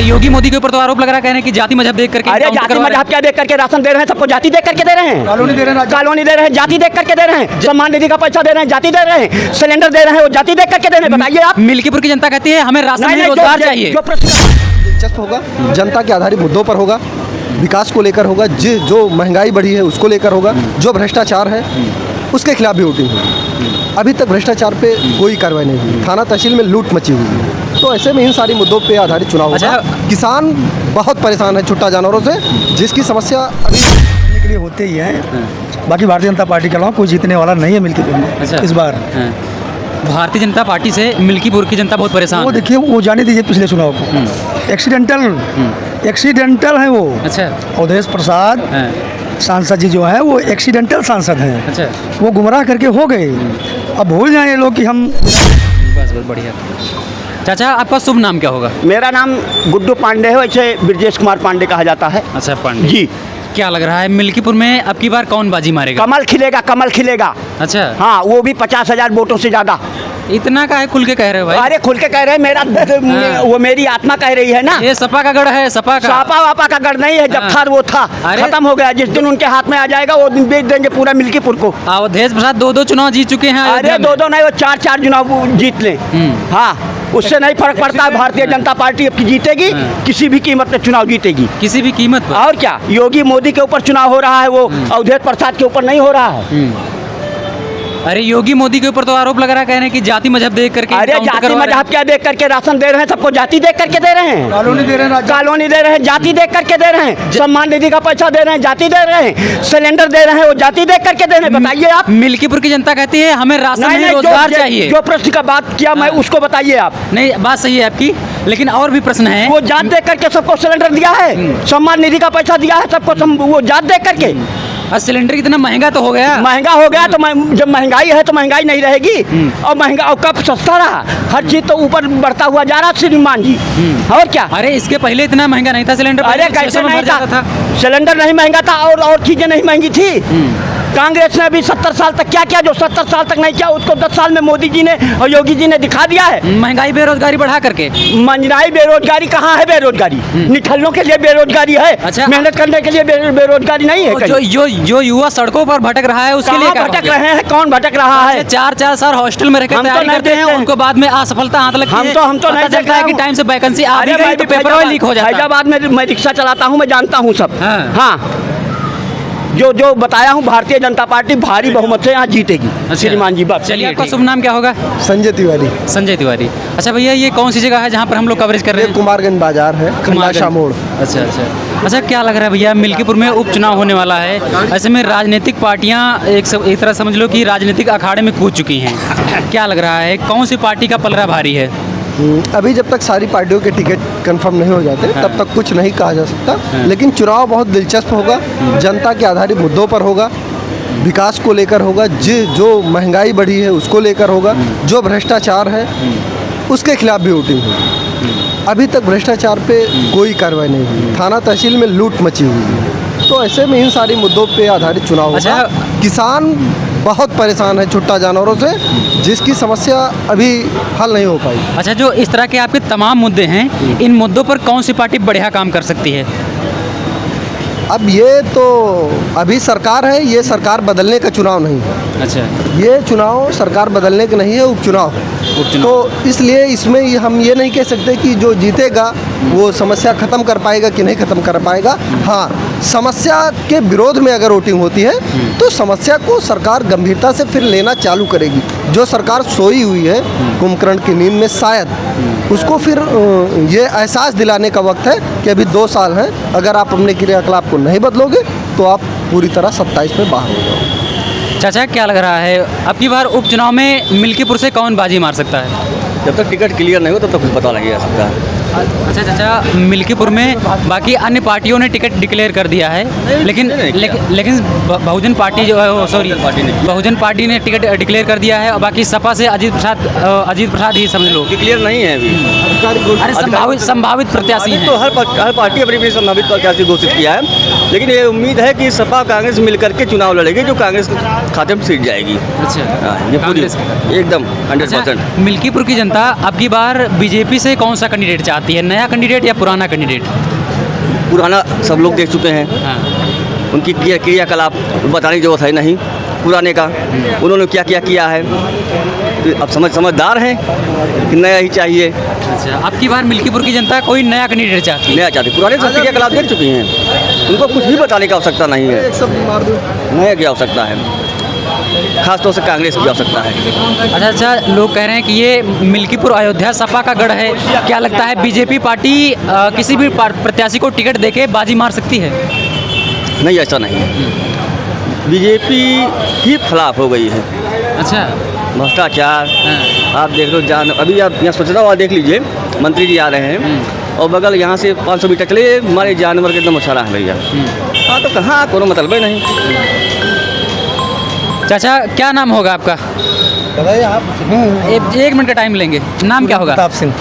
योगी मोदी के ऊपर तो आरोप लग रहा है, कह रहे हैं कि जाति मजहब देख करके। अरे जाति मजहब क्या देख करके राशन दे रहे हैं? सबको जाति देख करके दे रहे हैं, कॉलोनी दे रहे हैं, जाति देख करके दे रहे हैं, सम्मान निधि का पैसा दे रहे हैं, जाति दे रहे हैं, सिलेंडर दे रहे हैं, वो जाति देख करके दे रहे हैं। बताइए आप। मिल्कीपुर की जनता कहती है हमें राशन नहीं, रोजगार चाहिए। जो प्रश्न दिलचस्प होगा, जनता के आधारित मुद्दों पर होगा, विकास को लेकर होगा, जो महंगाई बढ़ी है उसको लेकर होगा, जो भ्रष्टाचार है उसके खिलाफ भी वोटिंग होगी। अभी तक भ्रष्टाचार पे कोई कार्रवाई नहीं हुई, थाना तहसील में लूट मची हुई है, तो ऐसे में इन सारी मुद्दों पे आधारित चुनाव होगा। किसान बहुत परेशान है छुट्टा जानवरों से, जिसकी समस्या अभी के लिए होते ही हैं। बाकी भारतीय जनता पार्टी के अलावा कोई जीतने वाला नहीं है मिल्कीपुर में इस बार। भारतीय जनता पार्टी से मिल्कीपुर की जनता बहुत परेशान वो देखिए, वो जाने दीजिए पिछले चुनाव को, एक्सीडेंटल है वो। अच्छा। अवधेश प्रसाद सांसद जी जो है वो एक्सीडेंटल सांसद हैं। अच्छा। वो गुमराह करके हो गए, अब भूल जाए लोग कि हम। बस बढ़िया। चाचा आपका शुभ नाम क्या होगा? मेरा नाम गुड्डू पांडे है, वैसे ब्रजेश कुमार पांडे कहा जाता है। अच्छा पांडे जी। क्या लग रहा है मिल्कीपुर में अब की बार कौन बाजी मारेगा? कमल खिलेगा, कमल खिलेगा। अच्छा। हाँ, वो भी 50,000 वोटों से ज्यादा। इतना का है खुल के कह रहे हो भाई? अरे खुल के कह रहे हैं, मेरा वो मेरी आत्मा कह रही है ना। ये सपा का गढ़ है, सपा का। सपा वापा का गढ़ नहीं है, जब था वो था, खत्म हो गया। जिस दिन उनके हाथ में आ जाएगा वो दिन बेच देंगे पूरा मिल्कीपुर को। अवधेश प्रसाद 2 चुनाव जीत चुके हैं। अरे 2 नहीं, वो 4 चुनाव जीत लें। हाँ, उससे नहीं फर्क पड़ता है। भारतीय जनता पार्टी अब जीतेगी, किसी भी कीमत पे चुनाव जीतेगी, किसी भी कीमत पर। और क्या, योगी मोदी के ऊपर चुनाव हो रहा है, वो अवधेश प्रसाद के ऊपर नहीं हो रहा है। अरे योगी मोदी के ऊपर तो आरोप लग रहा है, कह रहे हैं कि जाति मजहब देख करके। अरे जाति मजहब क्या देख करके राशन दे रहे हैं? सबको जाति देख करके दे रहे हैं, कॉलोनी दे रहे हैं, जाति देख करके दे रहे हैं, सम्मान निधि का पैसा दे रहे हैं, जाति दे रहे हैं, सिलेंडर दे रहे हैं, वो जाति देख करके दे रहे हैं। बताइए आप। मिल्कीपुर की जनता कहती है हमें राशन नहीं, रोजगार चाहिए। जो प्रश्न का बात किया मैं उसको बताइए आप। नहीं, बात सही है आपकी, लेकिन और भी प्रश्न है। वो जात देख करके सबको सिलेंडर दिया है, सम्मान निधि का पैसा दिया है सबको, वो जात देख करके। सिलेंडर कितना महंगा तो हो गया। महंगा हो गया तो जब महंगाई है तो महंगाई नहीं रहेगी। और महंगा और कब सस्ता रहा? हर चीज तो ऊपर बढ़ता हुआ जा रहा श्रीमान जी। और क्या? अरे इसके पहले इतना महंगा नहीं था सिलेंडर। अरे कैसे नहीं था? सिलेंडर नहीं महंगा था और चीजें नहीं महंगी थी। कांग्रेस ने अभी 70 साल तक क्या किया? जो 70 साल तक नहीं किया उसको 10 साल में मोदी जी ने और योगी जी ने दिखा दिया है। महंगाई बेरोजगारी बढ़ा करके। महंगाई बेरोजगारी कहाँ है? बेरोजगारी निठल्लों के लिए बेरोजगारी है। अच्छा। मेहनत करने के लिए बेरोजगारी नहीं है। जो युवा सड़कों पर भटक रहा है उसके लिए भटक रहे हैं? कौन भटक रहा है? 4 साल हॉस्टल में रहकर तैयारी करते हैं, उनको बाद में असफलता हाथ लगती है। हम तो नहीं चलता है कि टाइम से वैकेंसी आ भी गई तो पेपर लीक हो जाता है। फैजाबाद में मैं रिक्शा चलाता हूँ, मैं जानता हूँ सब। हाँ, जो बताया हूँ, भारतीय जनता पार्टी भारी बहुमत से यहाँ जीतेगी श्रीमान जी। बात चलिए, आपका शुभ नाम क्या होगा? संजय तिवारी। संजय तिवारी। अच्छा भैया, ये कौन सी जगह है जहाँ पर हम लोग कवरेज कर रहे हैं? कुमारगंज बाजार है, खंडाशा मोड़। अच्छा, क्या लग रहा है भैया मिल्कीपुर में उपचुनाव होने वाला है, ऐसे में राजनीतिक पार्टियां एक तरह समझ लो कि राजनीतिक अखाड़े में कूद चुकी हैं। क्या लग रहा है कौन सी पार्टी का पलड़ा भारी है? अभी जब तक सारी पार्टियों के टिकट कंफर्म नहीं हो जाते तब तक कुछ नहीं कहा जा सकता, लेकिन चुनाव बहुत दिलचस्प होगा, जनता के आधारित मुद्दों पर होगा, विकास को लेकर होगा, जो महंगाई बढ़ी है उसको लेकर होगा, जो भ्रष्टाचार है उसके खिलाफ भी वोटिंग होगी। अभी तक भ्रष्टाचार पे कोई कार्रवाई नहीं हुई, थाना तहसील में लूट मची हुई है, तो ऐसे में इन सारी मुद्दों पे आधारित चुनाव होगा। किसान बहुत परेशान है छुट्टा जानवरों से, जिसकी समस्या अभी हल नहीं हो पाई। अच्छा, जो इस तरह के आपके तमाम मुद्दे हैं, इन मुद्दों पर कौन सी पार्टी बढ़िया काम कर सकती है? अब ये तो अभी सरकार है, ये सरकार बदलने का चुनाव नहीं है। अच्छा। ये चुनाव सरकार बदलने का नहीं है, उपचुनाव है। तो इसलिए इसमें हम ये नहीं कह सकते कि जो जीतेगा वो समस्या ख़त्म कर पाएगा कि नहीं ख़त्म कर पाएगा। हाँ, समस्या के विरोध में अगर वोटिंग होती है तो समस्या को सरकार गंभीरता से फिर लेना चालू करेगी। जो सरकार सोई हुई है कुंभकर्ण की नींद में, शायद उसको फिर ये एहसास दिलाने का वक्त है कि अभी 2 साल हैं, अगर आप अपने क्रियाकलाप को नहीं बदलोगे तो आप पूरी तरह 27 में बाहर हो जाओगे। चाचा, क्या लग रहा है अब की बार उपचुनाव में मिल्कीपुर से कौन बाजी मार सकता है? जब तक टिकट क्लियर नहीं हो तब तक कुछ पता नहीं जा सकता। अच्छा चाचा, मिल्कीपुर में बाकी अन्य पार्टियों ने टिकट डिक्लेयर कर दिया है, लेकिन बहुजन पार्टी जो है, बहुजन पार्टी ने टिकट डिक्लेयर कर दिया है, और बाकी सपा से अजीत प्रसाद ही समझ लो क्लियर नहीं है अभी। अरे संभावित प्रत्याशी हैं। तो हर पार्टी अपनी संभावित प्रत्याशी घोषित किया है, लेकिन ये उम्मीद है कि सपा कांग्रेस मिलकर के चुनाव लड़ेगी, जो कांग्रेस खाते में सीट जाएगी। अच्छा, ये पूरी एकदम 100%। मिल्कीपुर की जनता अब की बार बीजेपी से कौन सा कैंडिडेट चाह चाहती है, नया कैंडिडेट या पुराना कैंडिडेट? पुराना सब लोग देख चुके हैं, हाँ। उनकी क्रियाकलाप बताने की जरूरत है नहीं। पुराने का उन्होंने क्या क्या किया है, तो अब समझदार हैं कि नया ही चाहिए। अच्छा, अब की बार मिल्कीपुर की जनता कोई नया कैंडिडेट चाहती है? नया चाहती, पुराने सब क्रियाकलाप देख चुकी हैं, उनको कुछ भी बताने की आवश्यकता नहीं है। नया की आवश्यकता है, खासतौर से कांग्रेस की आवश्यकता है। अच्छा, लोग कह रहे हैं कि ये मिल्कीपुर अयोध्या सपा का गढ़ है, क्या लगता है बीजेपी पार्टी किसी भी प्रत्याशी को टिकट देके बाजी मार सकती है? नहीं, ऐसा नहीं है। बीजेपी ही खिलाफ हो गई है। अच्छा, भ्रष्टाचार हाँ। आप देख लो, अभी आप यहाँ स्वच्छता वाला देख लीजिए, मंत्री जी आ रहे हैं और बगल यहाँ से 500 मीटर चले हमारे जानवर के एकदम मछाड़ा है भैया। हाँ, तो कहाँ कोनो मतलब ही नहीं। चाचा क्या नाम होगा आपका? बताइए आप। एक मिनट का टाइम लेंगे। नाम क्या होगा? प्रताप सिंह,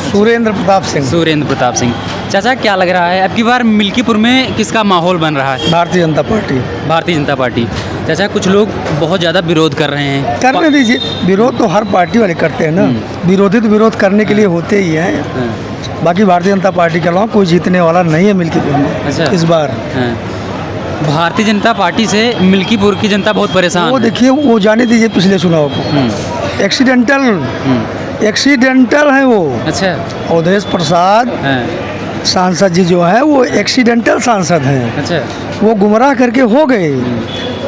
सुरेंद्र प्रताप सिंह। सुरेंद्र प्रताप सिंह। चाचा क्या लग रहा है अब की बार मिल्कीपुर में किसका माहौल बन रहा है? भारतीय जनता पार्टी। भारतीय जनता पार्टी। चाचा कुछ लोग बहुत ज़्यादा विरोध कर रहे हैं। करने दीजिए, विरोध तो हर पार्टी वाले करते हैं ना, विरोधी तो विरोध करने के लिए होते ही हैं। बाकी भारतीय जनता पार्टी के अलावा कोई जीतने वाला नहीं है मिल्कीपुर में। अच्छा। इस बार हाँ। भारतीय जनता पार्टी से मिल्कीपुर की जनता बहुत परेशान वो है। देखिए, वो जाने दीजिए पिछले चुनाव को, एक्सीडेंटल है वो। अच्छा। अवधेश प्रसाद हाँ। सांसद जी जो है वो एक्सीडेंटल सांसद हैं, अच्छा। वो गुमराह करके हो गए।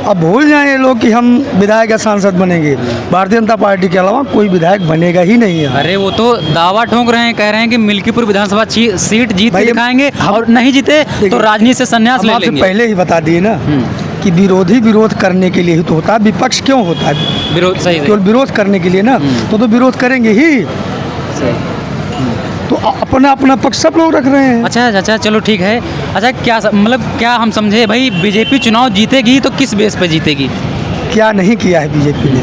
अब भूल जाएं ये लोग कि हम विधायक या सांसद बनेंगे। भारतीय जनता पार्टी के अलावा कोई विधायक बनेगा ही नहीं है। अरे वो तो दावा ठोक रहे हैं, कह रहे हैं कि मिल्कीपुर विधानसभा सीट जीत के दिखाएंगे और नहीं जीते तो राजनीति से संन्यास ले आपसे लेंगे। पहले ही बता दिए ना कि विरोधी विरोध करने के लिए ही तो होता है, विपक्ष क्यों होता है? विरोध सही केवल विरोध करने के लिए ना, तो विरोध करेंगे ही। तो अपना अपना पक्ष सब लोग रख रहे हैं। अच्छा अच्छा, चलो ठीक है। अच्छा, क्या मतलब क्या हम समझे भाई बीजेपी चुनाव जीतेगी तो किस बेस पे जीतेगी? क्या नहीं किया है बीजेपी ने,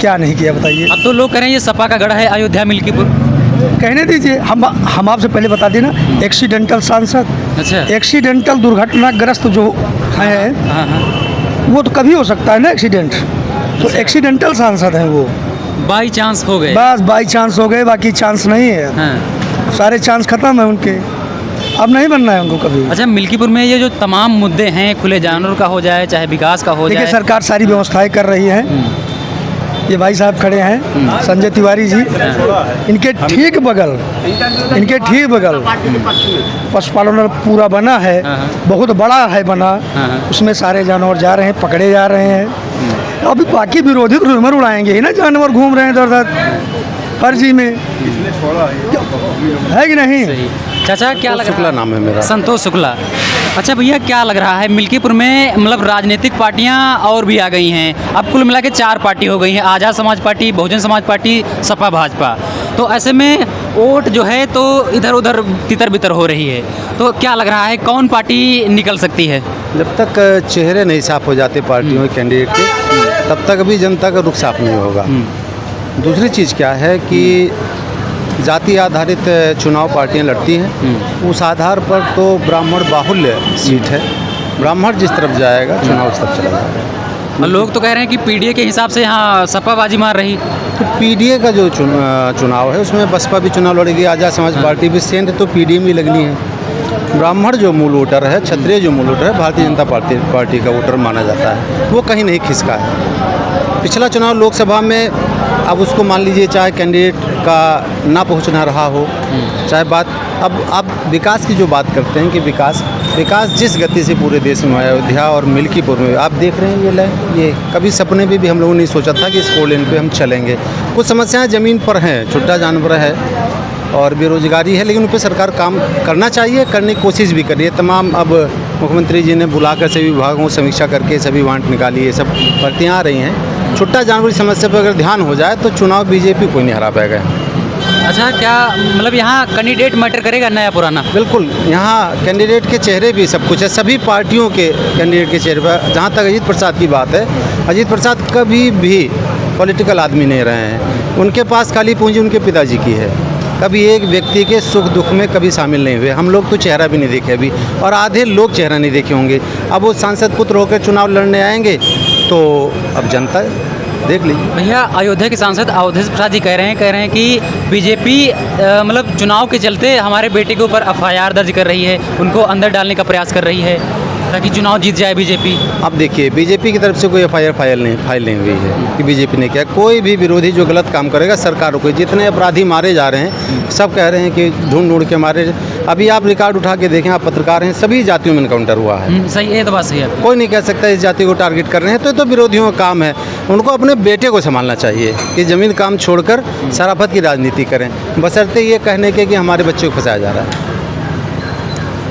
क्या नहीं किया बताइए? अब तो लोग कह रहे हैं ये सपा का गढ़ है अयोध्या मिल्कीपुर। कहने दीजिए, हम आपसे पहले बता दें ना, एक्सीडेंटल सांसद, अच्छा। एक्सीडेंटल दुर्घटनाग्रस्त जो है, हाँ हाँ। वो तो कभी हो सकता है ना एक्सीडेंट, तो एक्सीडेंटल सांसद हैं वो। बाई चांस हो गए। बस बाई चांस हो गए, बाकी चांस नहीं है। हाँ। सारे चांस खत्म है उनके, अब नहीं बनना है उनको कभी। अच्छा, मिल्कीपुर में ये जो तमाम मुद्दे हैं, खुले जानवर का हो जाए चाहे विकास का हो जाए, देखिए सरकार सारी व्यवस्थाएं कर रही है। ये भाई साहब खड़े हैं, संजय तिवारी जी, इनके ठीक बगल पशुपालन पूरा बना है, बहुत बड़ा है बना, उसमें सारे जानवर जा रहे हैं, पकड़े जा रहे हैं। अभी बाकी विरोधी रूमर उड़ाएंगे ही ना, जानवर घूम रहे हैं इधर उधर फर्जी में, है कि नहीं? सही। चाचा क्या लग शुक्ला नाम है मेरा। संतोष शुक्ला। अच्छा भैया, क्या लग रहा है मिल्कीपुर में मतलब राजनीतिक पार्टियां और भी आ गई हैं, अब कुल मिला के 4 पार्टी हो गई हैं, आज़ाद समाज पार्टी, बहुजन समाज पार्टी, सपा भाजपा। तो ऐसे में वोट जो है तो इधर उधर तितर बितर हो रही है, तो क्या लग रहा है कौन पार्टी निकल सकती है? जब तक चेहरे नहीं साफ हो जाते पार्टियों के कैंडिडेट के, तब तक अभी जनता का रुख साफ नहीं होगा। दूसरी चीज़ क्या है कि जाति आधारित चुनाव पार्टियां लड़ती हैं, उस आधार पर तो ब्राह्मण बाहुल्य सीट है, ब्राह्मण जिस तरफ जाएगा चुनाव उस तरफ चला जाएगा। और लोग तो कह रहे हैं कि पीडीए के हिसाब से यहाँ सपा बाजी मार रही। तो पीडीए का जो चुनाव है उसमें बसपा भी चुनाव लड़ेगी, आज़ाद समाज पार्टी भी, सेंध तो पीडीए में लगनी है। ब्राह्मण जो मूल वोटर है, क्षत्रिय जो मूल वोटर है, भारतीय जनता पार्टी का वोटर माना जाता है, वो कहीं नहीं खिसका है। पिछला चुनाव लोकसभा में, अब उसको मान लीजिए चाहे कैंडिडेट का ना पहुंचना रहा हो, चाहे बात अब विकास की जो बात करते हैं कि विकास जिस गति से पूरे देश में अयोध्या और मिल्कीपुर में आप देख रहे हैं, ये कभी सपने में भी हम लोगों ने सोचा था कि इस 4 लेन पे हम चलेंगे। कुछ समस्याएं ज़मीन पर हैं, छुट्टा जानवर है और बेरोजगारी है, लेकिन उन पर सरकार काम करना चाहिए, करने की कोशिश भी कर रही है। तमाम अब मुख्यमंत्री जी ने बुलाकर सभी विभागों को समीक्षा करके सभी वांट निकाली है, सब भर्तियाँ आ रही हैं। छुट्टा जानवर की समस्या पर अगर ध्यान हो जाए तो चुनाव बीजेपी कोई नहीं हरा पाएगा। अच्छा, क्या मतलब यहाँ कैंडिडेट मैटर करेगा नया पुराना? बिल्कुल, यहाँ कैंडिडेट के चेहरे भी सब कुछ है, सभी पार्टियों के कैंडिडेट के चेहरे पर। जहाँ तक अजीत प्रसाद की बात है, अजीत प्रसाद कभी भी पॉलिटिकल आदमी नहीं रहे हैं, उनके पास खाली पूंजी उनके पिताजी की है, कभी एक व्यक्ति के सुख दुख में कभी शामिल नहीं हुए। हम लोग तो चेहरा भी नहीं देखे अभी, और आधे लोग चेहरा नहीं देखे होंगे। अब वो सांसद पुत्र होकर चुनाव लड़ने आएंगे तो अब जनता देख लीजिए। भैया अयोध्या के सांसद अवधेश प्रसाद जी कह रहे हैं कि बीजेपी मतलब चुनाव के चलते हमारे बेटे के ऊपर एफआईआर दर्ज कर रही है, उनको अंदर डालने का प्रयास कर रही है ताकि चुनाव जीत जाए बीजेपी। अब देखिए, बीजेपी की तरफ से कोई एफआईआर फाइल नहीं हुई है कि बीजेपी ने किया। कोई भी विरोधी जो गलत काम करेगा सरकार को, जितने अपराधी मारे जा रहे हैं सब कह रहे हैं कि ढूंढ के मारे। अभी आप रिकॉर्ड उठा के देखें, आप पत्रकार हैं, सभी जातियों में इनकाउंटर हुआ है। सही है, तो बात सही है। कोई नहीं कह सकता इस जाति को टारगेट कर रहे हैं, तो ये तो विरोधियों का काम है। उनको अपने बेटे को संभालना चाहिए कि ज़मीन काम छोड़कर शराफत की राजनीति करें, बशर्ते ये कहने के कि हमारे बच्चे को फंसाया जा रहा है।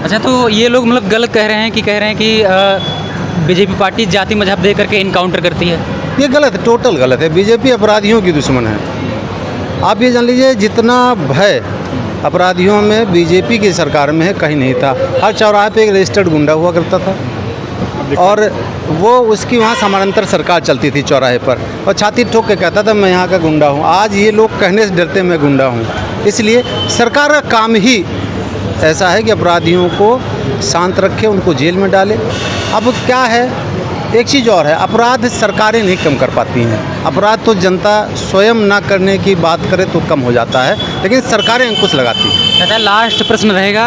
अच्छा, तो ये लोग मतलब गलत कह रहे हैं कि बीजेपी पार्टी जाति मजहब दे करके इनकाउंटर करती है। ये गलत है, टोटल गलत है। बीजेपी अपराधियों की दुश्मन है। आप ये जान लीजिए, जितना भय अपराधियों में बीजेपी की सरकार में है कहीं नहीं था। हर चौराहे पे एक रजिस्टर्ड गुंडा हुआ करता था और वो उसकी वहाँ समानांतर सरकार चलती थी चौराहे पर, और छाती ठोक के कहता था मैं यहाँ का गुंडा हूँ। आज ये लोग कहने से डरते मैं गुंडा हूँ। इसलिए सरकार का काम ही ऐसा है कि अपराधियों को शांत रखे, उनको जेल में डाले। अब क्या है, एक चीज़ और है, अपराध सरकारें नहीं कम कर पाती हैं। अपराध तो जनता स्वयं ना करने की बात करे तो कम हो जाता है, लेकिन सरकारें अंकुश लगाती हैं। चाचा, लास्ट प्रश्न रहेगा।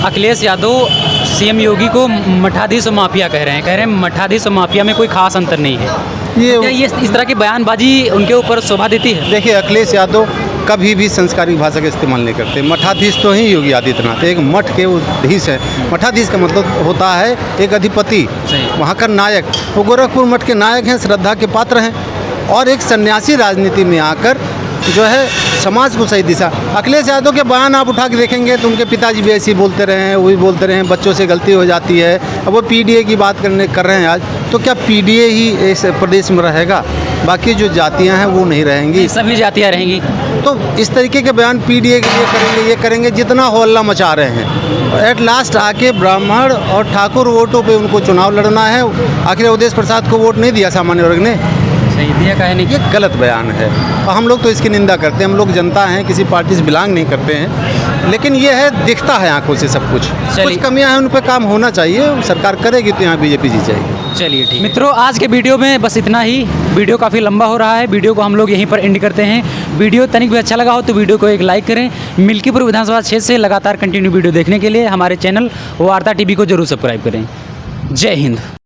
अखिलेश यादव सीएम योगी को मठाधीश और माफिया कह रहे हैं मठाधीश और माफिया में कोई खास अंतर नहीं है। क्या ये इस तरह की बयानबाजी उनके ऊपर शोभा देती है? देखिए, अखिलेश यादव कभी भी संस्कारिक भाषा का इस्तेमाल नहीं करते। मठाधीश तो ही योगी आदित्यनाथ, एक मठ के वो धीश है। मठाधीश का मतलब होता है एक अधिपति, वहाँ का नायक। वो गोरखपुर मठ के नायक हैं, श्रद्धा के पात्र हैं, और एक सन्यासी राजनीति में आकर जो है समाज को सही दिशा। अखिलेश यादव के बयान आप उठा के देखेंगे तो उनके पिताजी भी ऐसे ही बोलते रहे हैं, वही बोलते रहे हैं, बच्चों से गलती हो जाती है। अब वो पीडीए की बात कर रहे हैं आज, तो क्या पीडीए ही इस प्रदेश में रहेगा? बाकी जो जातियां हैं वो नहीं रहेंगी, सभी जातियां रहेंगी। तो इस तरीके के बयान पीडीए के लिए ये करेंगे जितना हल्ला मचा रहे हैं। एट लास्ट आके ब्राह्मण और ठाकुर वोटों पे उनको चुनाव लड़ना है। आखिर अवधेश प्रसाद को वोट नहीं दिया सामान्य वर्ग ने, सही दिया कहे नहीं। ये गलत बयान है और हम लोग तो इसकी निंदा करते हैं। हम लोग जनता हैं, किसी पार्टी से बिलोंग नहीं करते हैं, लेकिन ये है, दिखता है आंखों से सब कुछ कमियां हैं, उन पर काम होना चाहिए। सरकार करेगी तो यहाँ बीजेपी जीत जाएगी। चलिए ठीक। मित्रों, आज के वीडियो में बस इतना ही। वीडियो काफ़ी लंबा हो रहा है, वीडियो को हम लोग यहीं पर एंड करते हैं। वीडियो तनिक भी अच्छा लगा हो तो वीडियो को एक लाइक करें। मिल्कीपुर विधानसभा क्षेत्र से लगातार कंटिन्यू वीडियो देखने के लिए हमारे चैनल वार्ता टीवी को जरूर सब्सक्राइब करें। जय हिंद।